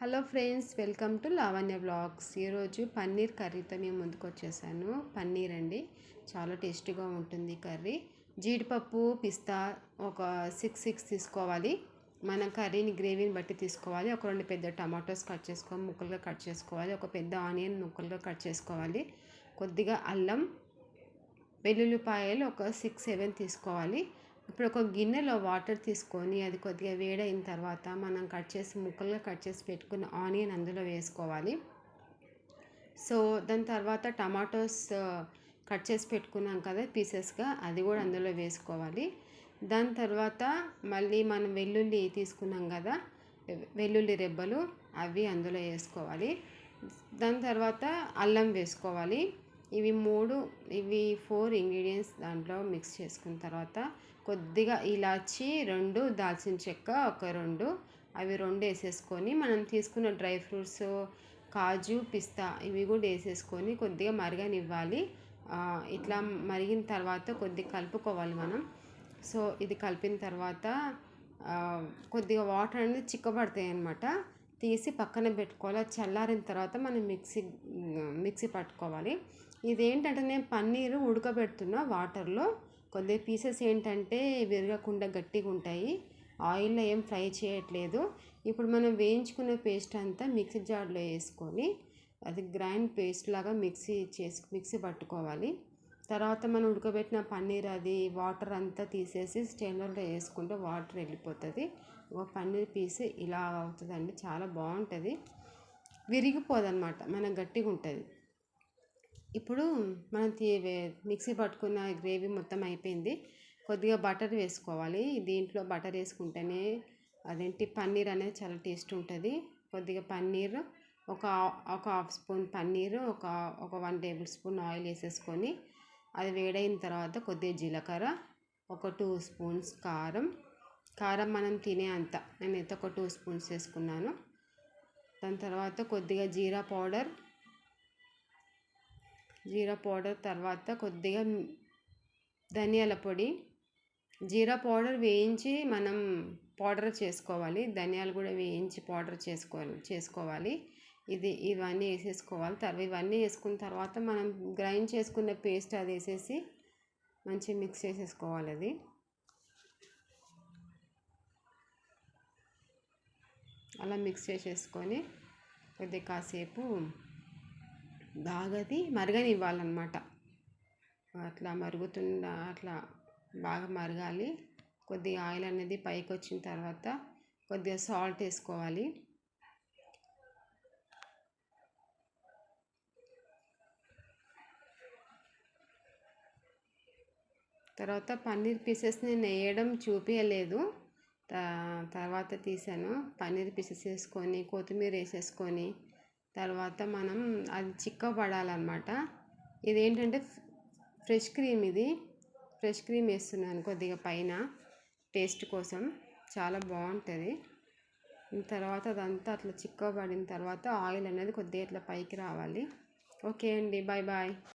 Hello friends, welcome to Lavanya blogs. ఈరోజు పన్నీర్ కర్రీతో మేము ముందుకు వచ్చేసాను. పన్నీర్ అండి, చాలా టేస్టీగా ఉంటుంది కర్రీ. జీడిపప్పు, పిస్తా ఒక సిక్స్ తీసుకోవాలి. మన కర్రీని గ్రేవీని బట్టి తీసుకోవాలి. ఒక 2 పెద్ద టమాటోస్ కట్ చేసుకొని ముక్కలుగా కట్ చేసుకోవాలి. ఒక పెద్ద ఆనియన్ ముక్కలుగా కట్ చేసుకోవాలి. కొద్దిగా అల్లం, వెల్లుల్లిపాయలు ఒక 6-7 తీసుకోవాలి. ఇప్పుడు ఒక గిన్నెలో వాటర్ తీసుకొని అది కొద్దిగా వేడైన తర్వాత మనం ముక్కలుగా కట్ చేసి పెట్టుకున్న ఆనియన్ అందులో వేసుకోవాలి. సో దాని తర్వాత టమాటోస్ కట్ చేసి పెట్టుకున్నాం కదా పీసెస్గా, అది కూడా అందులో వేసుకోవాలి. దాని తర్వాత మళ్ళీ మనం వెల్లుల్లి తీసుకున్నాం కదా, వెల్లుల్లి రెబ్బలు అవి అందులో వేసుకోవాలి. దాని తర్వాత అల్లం వేసుకోవాలి. ఇవి 4 ఇంగ్రీడియంట్స్ దాంట్లో మిక్స్ చేసుకున్న తర్వాత కొద్దిగా ఇలాచి 2, దాల్చిన చెక్క ఒక 2, అవి 2 వేసేసుకొని మనం తీసుకున్న డ్రై ఫ్రూట్స్ కాజు, పిస్తా ఇవి కూడా వేసేసుకొని కొద్దిగా మరగనివ్వాలి. ఇట్లా మరిగిన తర్వాత కొద్దిగా కలుపుకోవాలి మనం. సో ఇది కలిపిన తర్వాత కొద్దిగా వాటర్ అనేది చిక్కబడతాయి అన్నమాట. తీసి పక్కన పెట్టుకోవాలి. చల్లారిన తర్వాత మనం మిక్సీ పట్టుకోవాలి. ఇదేంటంటే నేను పన్నీరు ఉడకబెడుతున్నా వాటర్లో. కొద్దిగా పీసెస్ ఏంటంటే విరగకుండా గట్టిగా ఉంటాయి. ఆయిల్లో ఏం ఫ్రై చేయట్లేదు. ఇప్పుడు మనం వేయించుకున్న పేస్ట్ అంతా మిక్సీ జార్లో వేసుకొని అది గ్రైండ్ పేస్ట్ లాగా మిక్సీ పట్టుకోవాలి. తర్వాత మనం ఉడకబెట్టిన పన్నీర్ అది వాటర్ అంతా తీసేసి స్టెయినర్లో వేసుకుంటే వాటర్ వెళ్ళిపోతుంది. ఒక పన్నీర్ పీస్ ఇలా అవుతుందండి, చాలా బాగుంటుంది. విరిగిపోదన్నమాట, మనకు గట్టిగా ఉంటుంది. ఇప్పుడు మనం మిక్సీ పట్టుకున్న గ్రేవీ మొత్తం అయిపోయింది. కొద్దిగా బటర్ వేసుకోవాలి. దీంట్లో బటర్ వేసుకుంటేనే పన్నీర్ అనేది చాలా టేస్ట్ ఉంటుంది. కొద్దిగా పన్నీర్ ఒక హాఫ్ స్పూన్ పన్నీర్, ఒక 1 టేబుల్ స్పూన్ ఆయిల్ వేసేసుకొని అది వేడైన తర్వాత కొద్దిగా జీలకర్ర, ఒక 2 స్పూన్స్ కారం మనం తినే అంత, నేనైతే ఒక 2 స్పూన్స్ వేసుకున్నాను. దాని తర్వాత కొద్దిగా జీరా పౌడర్, తర్వాత కొద్దిగా ధనియాల పొడి. జీరా పౌడర్ వేయించి మనం పౌడర్ చేసుకోవాలి. ధనియాలు కూడా వేయించి పౌడర్ చేసుకోవాలి. ఇవన్నీ వేసేసుకోవాలి. ఇవన్నీ వేసుకున్న తర్వాత మనం గ్రైండ్ చేసుకున్న పేస్ట్ అది వేసేసి మంచిగా మిక్స్ చేసేసుకోవాలి. అది అలా మిక్స్ చేసేసుకొని కొద్దిగా కాసేపు బాగా మరగనివ్వాలన్నమాట. అట్లా అట్లా బాగా మరగాలి. కొద్దిగా ఆయిల్ అనేది పైకి వచ్చిన తర్వాత కొద్దిగా సాల్ట్ వేసుకోవాలి. తర్వాత పన్నీర్ పీసెస్ నేను వేయడం చూపించలేదు, తర్వాత తీసాను. పన్నీర్ పీసెస్ వేసుకొని కొత్తిమీర వేసేసుకొని తర్వాత మనం అది చిక్కబడాలన్నమాట. ఇదేంటంటే ఫ్రెష్ క్రీమ్ వేస్తున్నాను కొద్దిగా పైన టేస్ట్ కోసం, చాలా బాగుంటుంది. తర్వాత అదంతా అట్లా చిక్కబడిన తర్వాత ఆయిల్ అనేది కొద్దిగా ఇట్లా పైకి రావాలి. ఓకే అండి, బాయ్.